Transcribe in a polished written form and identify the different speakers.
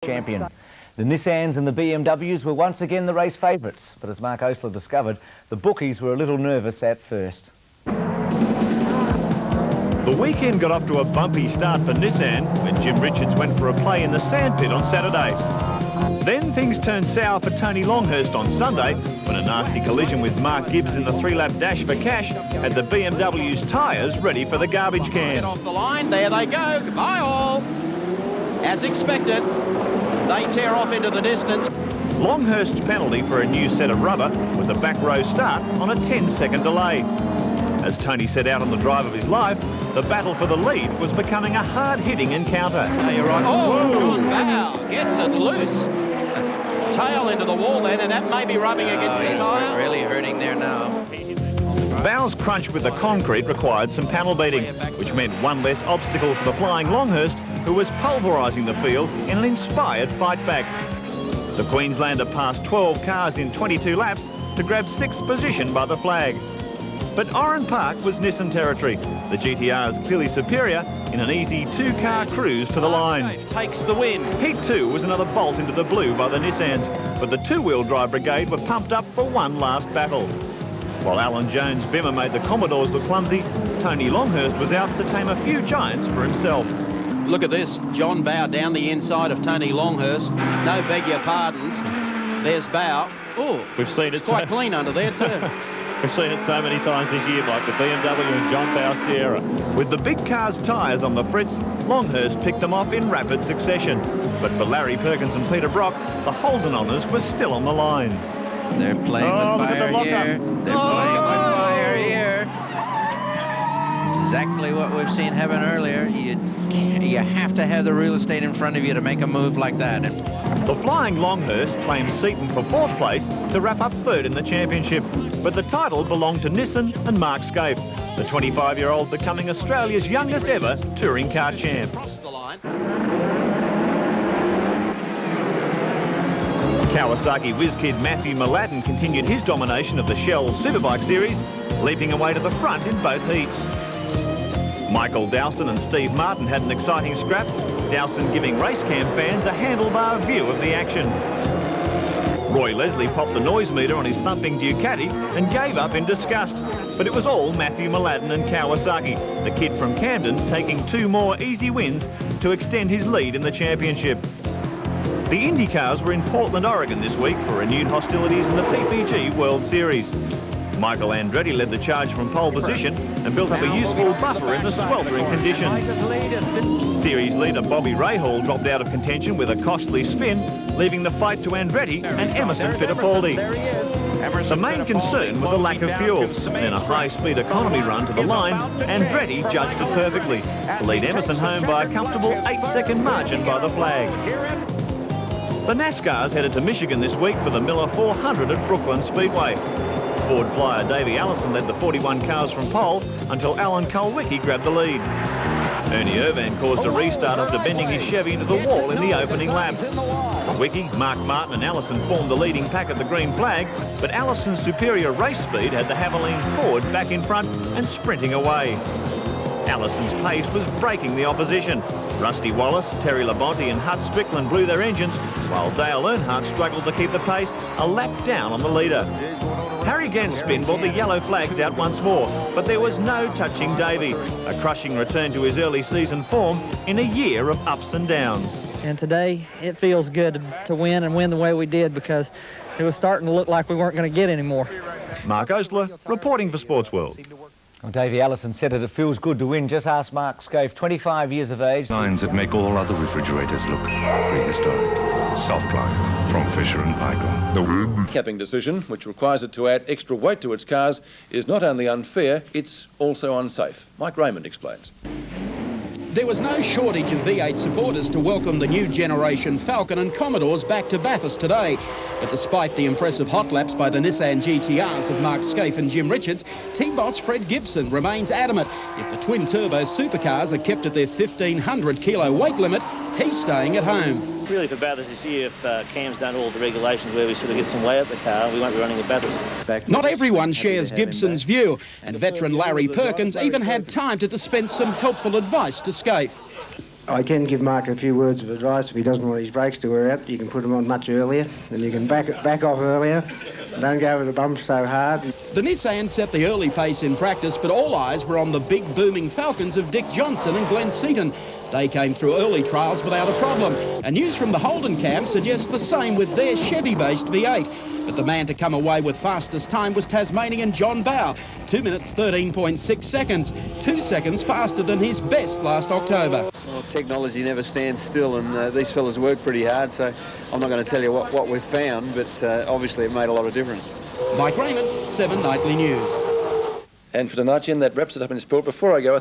Speaker 1: champion. The Nissans and the BMWs were once again the race favourites, but as Mark Skaife discovered, the bookies were a little nervous at first.
Speaker 2: The weekend got off to a bumpy start for Nissan when Jim Richards went for a play in the sandpit on Saturday. Then things turned sour for Tony Longhurst on Sunday when a nasty collision with Mark Gibbs in the three-lap dash for cash had the BMW's tyres ready for the garbage can.
Speaker 3: Get off the line, there they go, goodbye all. As expected, they tear off into the distance.
Speaker 2: Longhurst's penalty for a new set of rubber was a back row start on a 10-second delay. As Tony set out on the drive of his life, the battle for the lead was becoming a hard-hitting encounter.
Speaker 3: No, you're right. Oh, John Bow gets it loose. Tail into the wall then, and that may be rubbing against the tyre.
Speaker 4: Really hurting there now.
Speaker 2: Bow's crunch with the concrete required some panel beating, which meant one less obstacle for the flying Longhurst, who was pulverising the field in an inspired fight back. The Queenslander passed 12 cars in 22 laps to grab 6th position by the flag. But Oran Park was Nissan territory. The GTRs clearly superior in an easy 2-car cruise to the line.
Speaker 3: Takes the win.
Speaker 2: Heat 2 was another bolt into the blue by the Nissans, but the two-wheel drive brigade were pumped up for one last battle. While Alan Jones' Bimmer made the Commodores look clumsy, Tony Longhurst was out to tame a few giants for himself.
Speaker 3: Look at this, John Bow down the inside of Tony Longhurst. No beg your pardons. There's Bow. Oh,
Speaker 2: we've seen it
Speaker 3: quite clean under there too.
Speaker 2: We've seen it so many times this year, like the BMW and John Bow Sierra. With the big car's tyres on the fritz, Longhurst picked them off in rapid succession. But for Larry Perkins and Peter Brock, the Holden honours were still on the line.
Speaker 4: They're playing with fire here. They're playing with fire here. It's exactly what we've seen happen earlier. You have to have the real estate in front of you to make a move like that.
Speaker 2: The flying Longhurst claimed Seaton for 4th place to wrap up 3rd in the championship, but the title belonged to Nissan and Mark Skaife, the 25-year-old becoming Australia's youngest ever touring car champ. Kawasaki whiz-kid Matthew Mladen continued his domination of the Shell Superbike series, leaping away to the front in both heats. Michael Dowson and Steve Martin had an exciting scrap, Dowson giving Racecam fans a handlebar view of the action. Roy Leslie popped the noise meter on his thumping Ducati and gave up in disgust, but it was all Matthew Mladen and Kawasaki, the kid from Camden taking 2 more easy wins to extend his lead in the championship. The Indy cars were in Portland, Oregon this week for renewed hostilities in the PPG World Series. Michael Andretti led the charge from pole position and built up a useful buffer in the sweltering conditions. Series leader Bobby Rahal dropped out of contention with a costly spin, leaving the fight to Andretti and Emerson Fittipaldi. The main concern was a lack of fuel, and in a high-speed economy run to the line, Andretti judged it perfectly to lead Emerson home by a comfortable 8-second margin by the flag. The NASCARs headed to Michigan this week for the Miller 400 at Brooklyn Speedway. Ford flyer Davey Allison led the 41 cars from pole until Alan Kulwicki grabbed the lead. Ernie Irvan caused a restart after bending his Chevy into the wall in the opening lap. Kulwicki, Mark Martin and Allison formed the leading pack at the green flag, but Allison's superior race speed had the Haviland Ford back in front and sprinting away. Allison's pace was breaking the opposition. Rusty Wallace, Terry Labonte and Hut Strickland blew their engines, while Dale Earnhardt struggled to keep the pace a lap down on the leader. Harry Gant's spin brought the yellow flags out once more, but there was no touching Davey, a crushing return to his early season form in a year of ups and downs.
Speaker 5: And today, it feels good to win and win the way we did because it was starting to look like we weren't going to get any more.
Speaker 2: Mark Skaife, reporting for Sports World.
Speaker 1: Well, Davey Allison said it feels good to win. Just ask Mark Skaife, 25 years of age.
Speaker 6: Lines that make all other refrigerators look prehistoric. Soft line from Fisher and Paykel.
Speaker 7: The capping decision, which requires it to add extra weight to its cars, is not only unfair, it's also unsafe. Mike Raymond explains.
Speaker 8: There was no shortage of V8 supporters to welcome the new generation Falcon and Commodores back to Bathurst today. But despite the impressive hot laps by the Nissan GTRs of Mark Skaife and Jim Richards, T-Boss Fred Gibson remains adamant if the twin-turbo supercars are kept at their 1,500-kilo weight limit, he's staying at home.
Speaker 9: Really for Bathurst this year, if Cam's done all the regulations where we sort of get some weight up the car, we won't be running at Bathurst.
Speaker 8: Not everyone shares Gibson's view, and veteran Larry Perkins even had time to dispense some helpful advice to Skaife.
Speaker 10: I can give Mark a few words of advice. If he doesn't want his brakes to wear out, you can put them on much earlier, and you can back off earlier. Don't go over the bumps so hard.
Speaker 8: The Nissan set the early pace in practice, but all eyes were on the big booming Falcons of Dick Johnson and Glenn Seaton. They came through early trials without a problem, and news from the Holden camp suggests the same with their Chevy-based V8. But the man to come away with fastest time was Tasmanian John Bowe, 2 minutes 13.6 seconds, 2 seconds faster than his best last October.
Speaker 11: Well, technology never stands still, and these fellas work pretty hard, so I'm not going to tell you what we've found, but obviously it made a lot of difference.
Speaker 8: Mike Raymond, 7 Nightly News.
Speaker 7: And for tonight, Jen, that wraps it up in sport. Before I go,